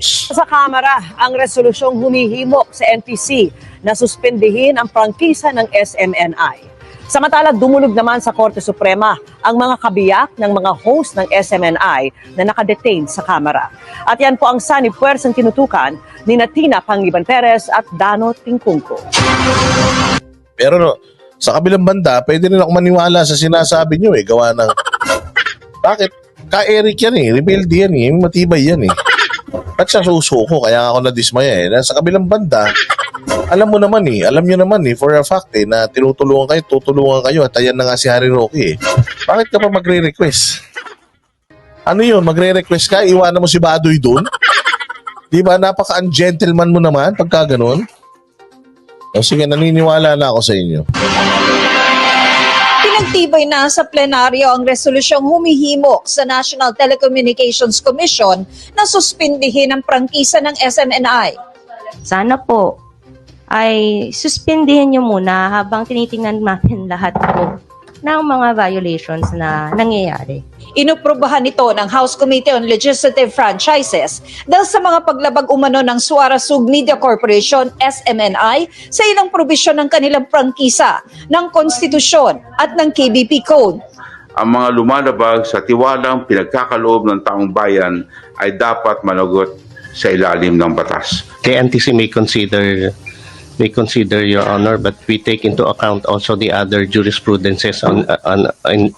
Sa Kamara, ang resolusyong humihimok sa NTC na suspendihin ang prangkisa ng SMNI. Samantala, dumulog naman sa Korte Suprema ang mga kabiyak ng mga host ng SMNI na nakadetain sa Kamara. At yan po ang sanib-puwersang tinutukan ni Tina Pangliban Perez at Dano Tingkungko. Pero no, sa kabilang banda, pwede rin ako maniwala sa sinasabi nyo gawa ng... Bakit? Ka-Eric yan rebelde yan matibay yan Ba't siya susuko? Kaya ako na-dismaya Sa kabilang banda, alam nyo naman for a fact na tutulungan kayo at ayan na nga si Harry Roque Bakit ka pa magre-request? Ano yun? Magre-request ka? Iwanan mo si Badoy doon? Di ba? Napaka-ungentleman mo naman pagka ganun? O sige, naniniwala na ako sa inyo. Pinagtibay na sa plenaryo ang resolusyong humihimok sa National Telecommunications Commission na suspindihin ang prangkisa ng SMNI. Sana po ay suspindihin nyo muna habang tinitingnan natin lahat po ng mga violations na nangyayari. Inuprubahan ito ng House Committee on Legislative Franchises dahil sa mga paglabag umano ng Suara Sug Media Corporation, SMNI, sa ilang probisyon ng kanilang prangkisa, ng konstitusyon at ng KBP Code. Ang mga lumalabag sa tiwalang pinagkakaloob ng taong bayan ay dapat managot sa ilalim ng batas. The NTC may consider, Your Honor, but we take into account also the other jurisprudences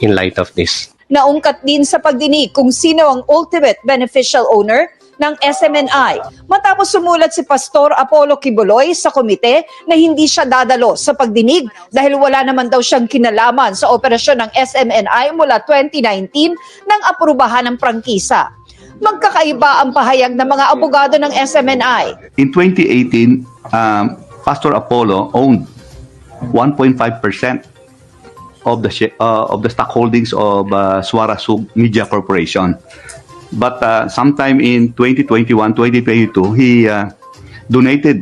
in light of this. Naungkat din sa pagdinig kung sino ang ultimate beneficial owner ng SMNI matapos sumulat si Pastor Apollo Quiboloy sa komite na hindi siya dadalo sa pagdinig dahil wala naman daw siyang kinalaman sa operasyon ng SMNI mula 2019 nang aprubahan ng prangkisa. Magkakaiba ang pahayag ng mga abogado ng SMNI. In 2018, Pastor Apollo owned 1.5% of the stock holdings of Suara Sug Media Corporation. But sometime in 2021-2022, he donated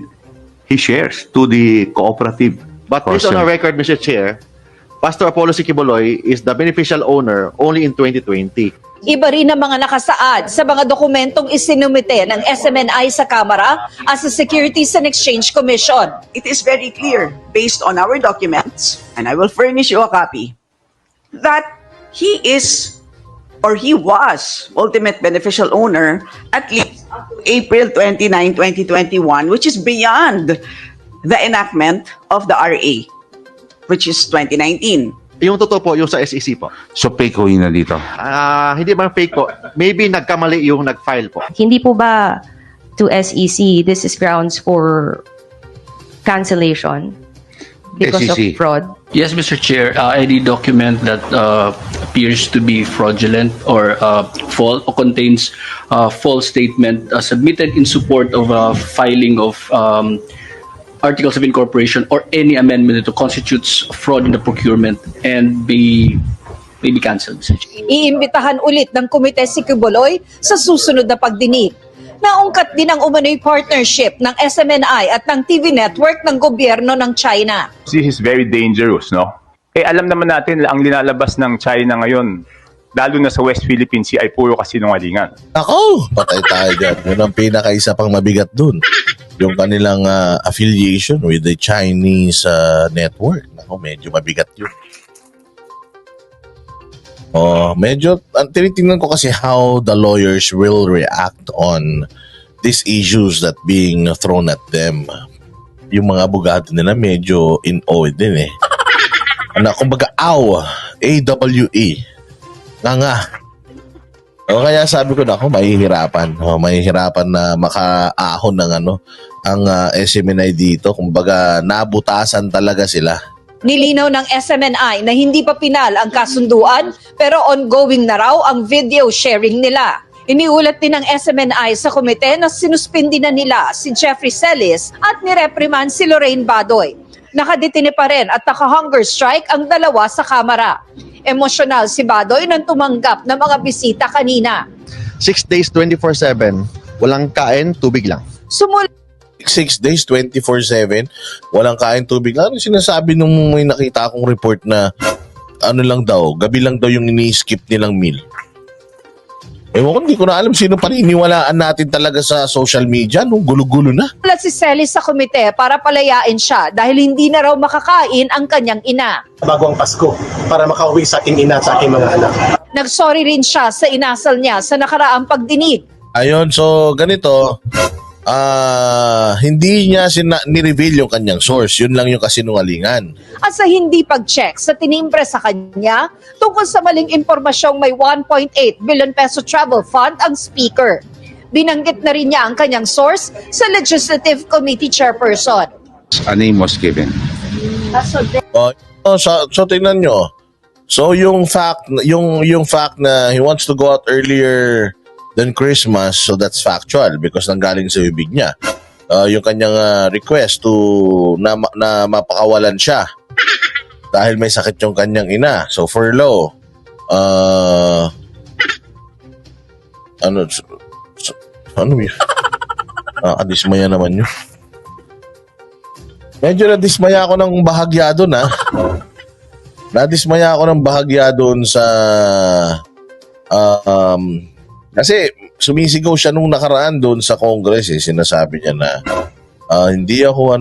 his shares to the cooperative. But based on our record, Mr. Chair, Pastor Apollo Quiboloy is the beneficial owner only in 2020. Iba rin ang mga nakasaad sa mga dokumentong isinumite ng SMNI sa Kamara as a Securities and Exchange Commission. It is very clear, based on our documents, and I will furnish you a copy, that he is or he was ultimate beneficial owner at least up to April 29, 2021, which is beyond the enactment of the RA, which is 2019. Yung totoo po, yung sa SEC po. So fake na dito. Hindi man fake po. Maybe nagkamali yung nag-file po. Hindi po ba to SEC, this is grounds for cancellation because SEC. of fraud? Yes, Mr. Chair. Any document that appears to be fraudulent or false or contains false statement submitted in support of filing of articles of incorporation or any amendment that constitutes fraud in the procurement and may be cancelled. Iimbitahan ulit ng komite si Quiboloy sa susunod na pagdinig. Naungkat din ang umano'y partnership ng SMNI at ng TV network ng gobyerno ng China. This is very dangerous, no? Alam naman natin ang linalabas ng China ngayon, lalo na sa West Philippine Sea, ay puro kasinungalingan. Ako, patay tayo dyan. Yun ang pinakaisa pang mabigat dun. Yung kanilang affiliation with the Chinese network. Ako, medyo mabigat yun. Medyo, tinitingnan ko kasi how the lawyers will react on these issues that being thrown at them. Yung mga abogado nila medyo in awe din kumbaga, AWE. Nga. Kaya sabi ko na ako, mahihirapan na makaahon ng ang SMNI dito. Kumbaga, nabutasan talaga sila. Nilinaw ng SMNI na hindi pa pinal ang kasunduan pero ongoing na raw ang video sharing nila. Iniulat din ng SMNI sa komite na sinuspindi na nila si Jeffrey Celis at nireprimand si Lorraine Badoy. Nakadetine pa rin at naka-hunger strike ang dalawa sa Kamara. Emosyonal si Badoy nang tumanggap ng mga bisita kanina. 6 days, 24/7, walang kain, tubig lang. 6 days, 24/7, walang kain, tubig lang. Ano sinasabi nung may nakita akong report na gabi lang daw yung ini-skip nilang meal? Ewan ko, hindi ko na alam sino paniniwalaan natin talaga sa social media. No? Gulo-gulo na. Ulat si Celis sa komite para palayain siya dahil hindi na raw makakain ang kanyang ina. Bago ang Pasko para makauwi sa aking ina at sa aking mga anak. Nagsorry rin siya sa inasal niya sa nakaraang pagdinig. Ayun, so ganito, hindi niya ni-reveal yung kanyang source. Yun lang yung kasinungalingan. At sa hindi pag-check sa tinimbre sa kanya tungkol sa maling impormasyong may 1.8 billion peso travel fund ang speaker. Binanggit na rin niya ang kanyang source sa Legislative Committee Chairperson. A name was given. So tingnan nyo. So yung fact na he wants to go out earlier than Christmas, so that's factual because nanggaling sa bibig niya. Yung kanyang request to na mapakawalan siya dahil may sakit yung kanyang ina. So furlough. Ano yun? Dismaya naman yun. Medyo nadismaya ako ng bahagya doon, ha? Nadismaya ako ng bahagya doon sa kasi sumisigaw siya nung nakaraan doon sa Congress, sinasabi niya na hindi ako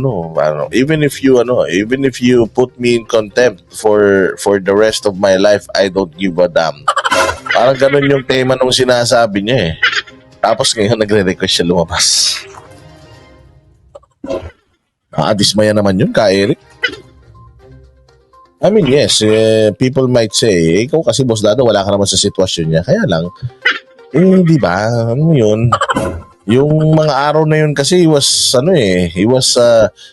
even if you put me in contempt for the rest of my life, I don't give a damn. Parang ganun yung tema nung sinasabi niya Tapos ngayon nagre-request siya lumabas. Dismaya naman yun, ka Eric. I mean, yes, people might say, ikaw kasi Boss Dado, wala ka naman sa sitwasyon niya. Kaya lang, di ba? Ano yun? Yung mga araw na yun kasi he was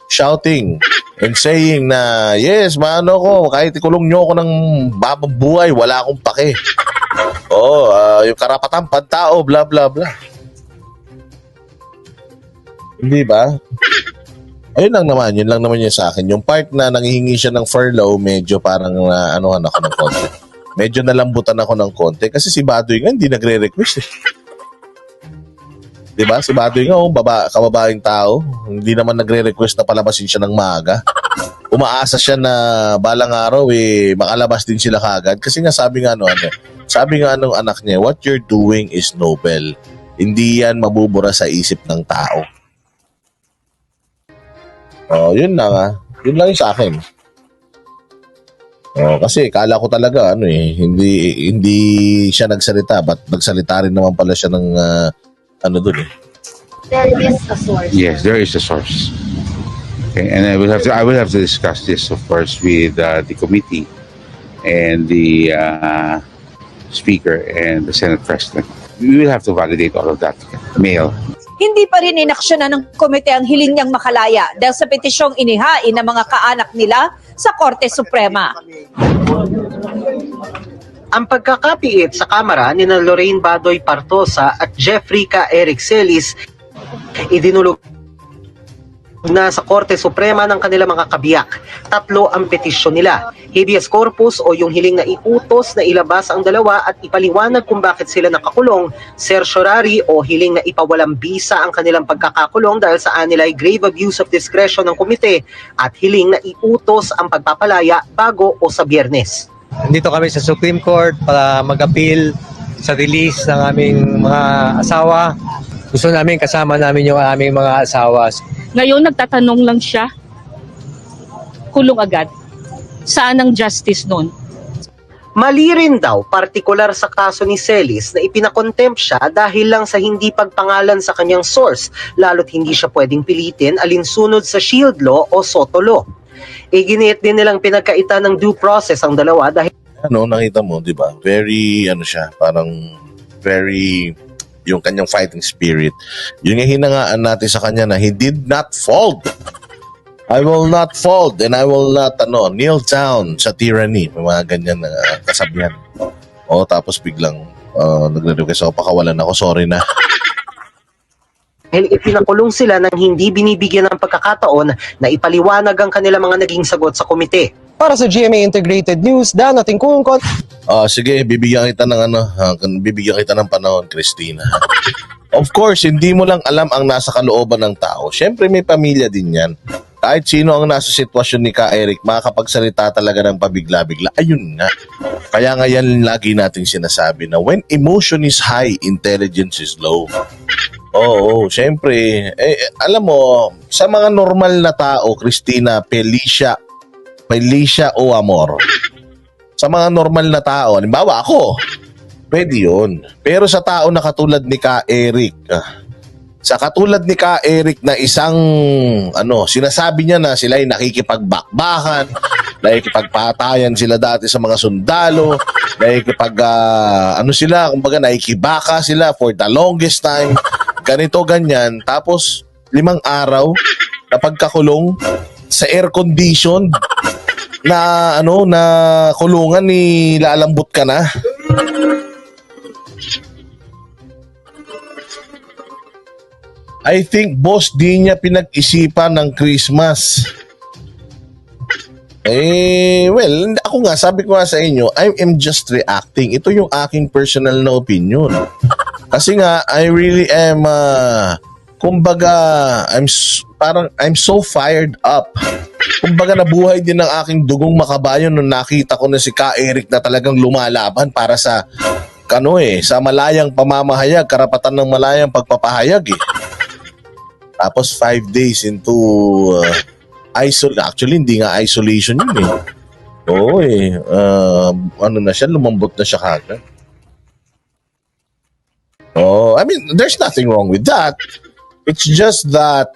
shouting and saying na, yes, maano ko, kahit ikulong nyo ako ng babang buhay, wala akong pake. Yung karapatan pantao, blah, blah, blah. Hindi ba? Yun lang naman yun sa akin. Yung part na nanghihingi siya ng furlough, medyo parang anuhan ako ng konti. Medyo nalambutan ako ng konti kasi si Badoy nga hindi nagre-request Diba? Si Badoy nga, kababaeng tao, hindi naman nagre-request na palabasin siya ng maaga. Umaasa siya na balang araw makalabas din sila kagad kasi nga sabi nga nung anak niya, what you're doing is noble. Hindi yan mabubura sa isip ng tao. Yun lang Yun lang yung sa akin. Kasi kala ko talaga hindi siya nagsalita, but nagsalita rin naman pala siya ng doon There is a source. Yes, there is a source. Okay, and I will have to discuss this, of course, with the committee and the Speaker and the Senate President. We will have to validate all of that. Mail. Hindi pa rin inaksyonan ng komite ang hiling niyang makalaya dahil sa petisyong inihain ng mga kaanak nila sa Korte Suprema. Ang pagkakapiit sa Kamara ni Lorraine Badoy Partosa at Jeffrey K. Eric Celis idinulog na sa Korte Suprema ng kanilang mga kabiyak. 3 ang petisyon nila. Habeas corpus o yung hiling na iutos na ilabas ang dalawa at ipaliwanag kung bakit sila nakakulong. Certiorari o hiling na ipawalang bisa ang kanilang pagkakakulong dahil sa anila ay grave abuse of discretion ng komite at hiling na iutos ang pagpapalaya bago o sa Biyernes. Nandito kami sa Supreme Court para mag-appeal sa release ng aming mga asawa. Gusto namin kasama namin yung aming mga asawa. Ngayon nagtatanong lang siya, kulong agad. Saan ang justice nun? Mali rin daw, partikular sa kaso ni Celis na ipinakontempt siya dahil lang sa hindi pagpangalan sa kanyang source, lalo't hindi siya pwedeng pilitin alinsunod sa Shield Law o Soto Law. Iginiit din nilang pinagkaitan ng due process ang dalawa dahil nakita mo, di ba? Very, parang very yung kanyang fighting spirit. Yung hinangaan natin sa kanya na he did not fold. I will not fold and I will not kneel down sa tyranny. May mga ganyan na kasabihan. Tapos biglang nagre-request ako, pakawalan ako, sorry na. dahil ipinakulong sila nang hindi binibigyan ng pagkakataon na ipaliwanag ang kanilang mga naging sagot sa komite. Para sa GMA Integrated News, Dan at Kungkot. Sige, bibigyan kita ng panahon, Christina. Of course, hindi mo lang alam ang nasa kalooban ng tao. Siyempre may pamilya din yan. Kahit sino ang nasa sitwasyon ni Ka Eric, makakapagsalita talaga ng pabigla-bigla. Ayun nga. Kaya nga yan lagi natin sinasabi na when emotion is high, intelligence is low. Oo, syempre. Alam mo, sa mga normal na tao, Christina, Felicia o Amor. Sa mga normal na tao, halimbawa ako, pwede yun. Pero sa tao na katulad ni Ka Eric, sa katulad ni Ka Eric na isang, sinasabi niya na sila ay nakikipagbakbakan, nakikipagpatayan sila dati sa mga sundalo, kumbaga nakikibaka sila for the longest time, ganito, ganyan. Tapos, 5 araw na pagkakulong sa air condition na, na kulungan ni lalambot ka na. I think, boss, di niya pinag-isipan ng Christmas. Well, ako nga, sabi ko nga sa inyo, I am just reacting. Ito yung aking personal na opinion. Kasi nga, I really am, I'm so fired up. Kumbaga, nabuhay din ng aking dugong makabayon nung nakita ko na si Ka Eric na talagang lumalaban para sa, sa malayang pamamahayag, karapatan ng malayang pagpapahayag Tapos 5 days into actually hindi nga isolation yun Oo na siya, lumambot na siya kagad. I mean, there's nothing wrong with that. It's just that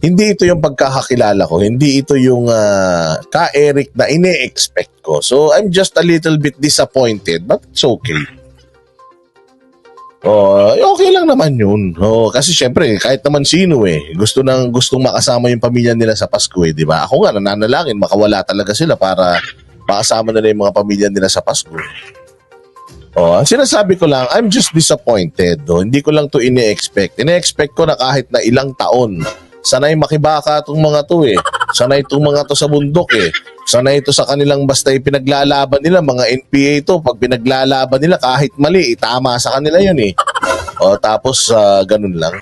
hindi ito yung pagkakakilala ko. Hindi ito yung Ka Eric na ine-expect ko. So I'm just a little bit disappointed, but it's okay. Okay lang naman yun. Kasi syempre, kahit naman sino gustong makasama yung pamilya nila sa Pasko di ba? Ako nga, nananalangin, makawala talaga sila para makasama nila yung mga pamilya nila sa Pasko. Ang sinasabi ko lang, I'm just disappointed. Hindi ko lang to ine-expect. Ine-expect ko na kahit na ilang taon, sanay makibaka itong mga to Sanay itong mga to sa bundok Sanay ito sa kanilang basta pinaglalaban nila, mga NPA to, pag pinaglalaban nila kahit mali, tama sa kanila yun tapos ganun lang.